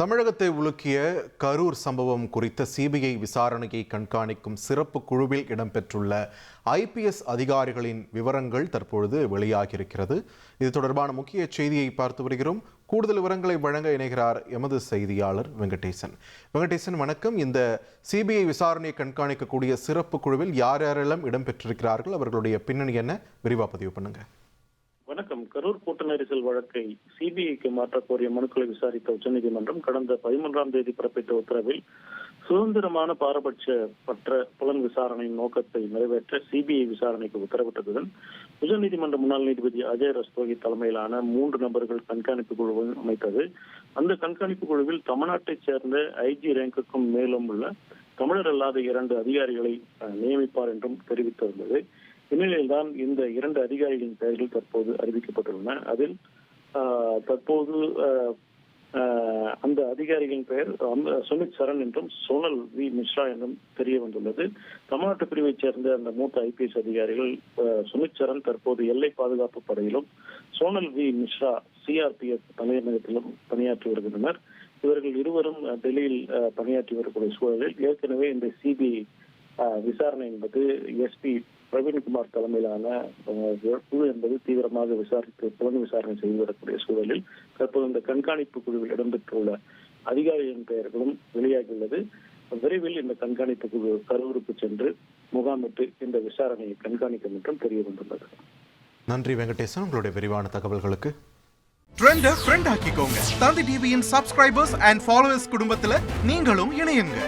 தமிழகத்தை உலுக்கிய கரூர் சம்பவம் குறித்த சிபிஐ விசாரணையை கண்காணிக்கும் சிறப்பு குழுவில் இடம்பெற்றுள்ள ஐபிஎஸ் அதிகாரிகளின் விவரங்கள் தற்பொழுது வெளியாகியிருக்கிறது. இது தொடர்பான முக்கிய செய்தியை பார்த்து வருகிறோம். கூடுதல் விவரங்களை வழங்க இணைகிறார் எமது செய்தியாளர் வெங்கடேசன். வணக்கம். இந்த சிபிஐ விசாரணையை கண்காணிக்கக்கூடிய சிறப்பு குழுவில் யார் யாரெல்லாம் இடம்பெற்றிருக்கிறார்கள், அவர்களுடைய பின்னணி என்ன, விரிவாக பதிவு பண்ணுங்க. வணக்கம். கரூர் கூட்ட நெரிசல் வழக்கை சிபிஐக்கு மாற்ற கோரிய மனுக்களை விசாரித்த உச்சநீதிமன்றம் கடந்த 11ஆம் தேதி பிறப்பித்த உத்தரவில் சுதந்திரமான பாரபட்சமற்ற புலன் விசாரணையின் நோக்கத்தை நிறைவேற்ற சிபிஐ விசாரணைக்கு உத்தரவிட்டதுடன் உச்சநீதிமன்ற முன்னாள் நீதிபதி அஜய் ரஸ்தோகி தலைமையிலான 3 நபர்கள் கண்காணிப்பு குழுவை அமைத்தது. அந்த கண்காணிப்பு குழுவில் தமிழ்நாட்டைச் சேர்ந்த ஐஜி ரேங்குக்கும் மேலும் உள்ள தமிழர் அல்லாத 2 அதிகாரிகளை நியமிப்பார் என்றும் தெரிவித்திருந்தது. இந்நிலையில்தான் இந்த 2 அதிகாரிகளின் பெயர்கள் தற்போது அறிவிக்கப்பட்டுள்ளன. அதில் தற்போது அந்த அதிகாரிகளின் பெயர் சுமித் சரண் என்றும் சோனல் வி மிஸ்ரா என்றும் தெரிய வந்துள்ளது. தமிழ்நாட்டு பிரிவைச் சேர்ந்த அந்த மூத்த ஐபிஎஸ் அதிகாரிகள் சுமித் சரண் தற்போது எல்லை பாதுகாப்பு படையிலும், சோனல் வி மிஸ்ரா சிஆர்பிஎஃப் தலைமையகத்திலும் பணியாற்றி வருகின்றனர். இவர்கள் இருவரும் டெல்லியில் பணியாற்றி வரக்கூடிய சூழலில் ஏற்கனவே இந்த சிபிஐ விசாரணை என்பது எஸ்பி பிரவீன்குமார் தலைமையிலான குழு என்பது தீவிரமாக விசாரித்து புலன் விசாரணை செய்து வரக்கூடிய சூழலில் தற்போது இந்த கண்காணிப்பு குழுவில் இடம்பெற்றுள்ள அதிகாரிகளின் பெயர்களும் வெளியாகியுள்ளது. விரைவில் இந்த கண்காணிப்பு குழு கரூருக்கு சென்று முகாமிட்டு இந்த விசாரணையை கண்காணிக்கும் என்றும் தெரிய வந்துள்ளது. நன்றி வெங்கடேசன், உங்களுடைய விரிவான தகவல்களுக்கு. ட்ரெண்டை ஃப்ரெண்ட் ஆக்கிக்கோங்க. தந்தி டிவியின் சப்ஸ்கிரைபர்ஸ் அண்ட் ஃபாலோவர்ஸ் குடும்பத்துல நீங்களும் இணையுங்க.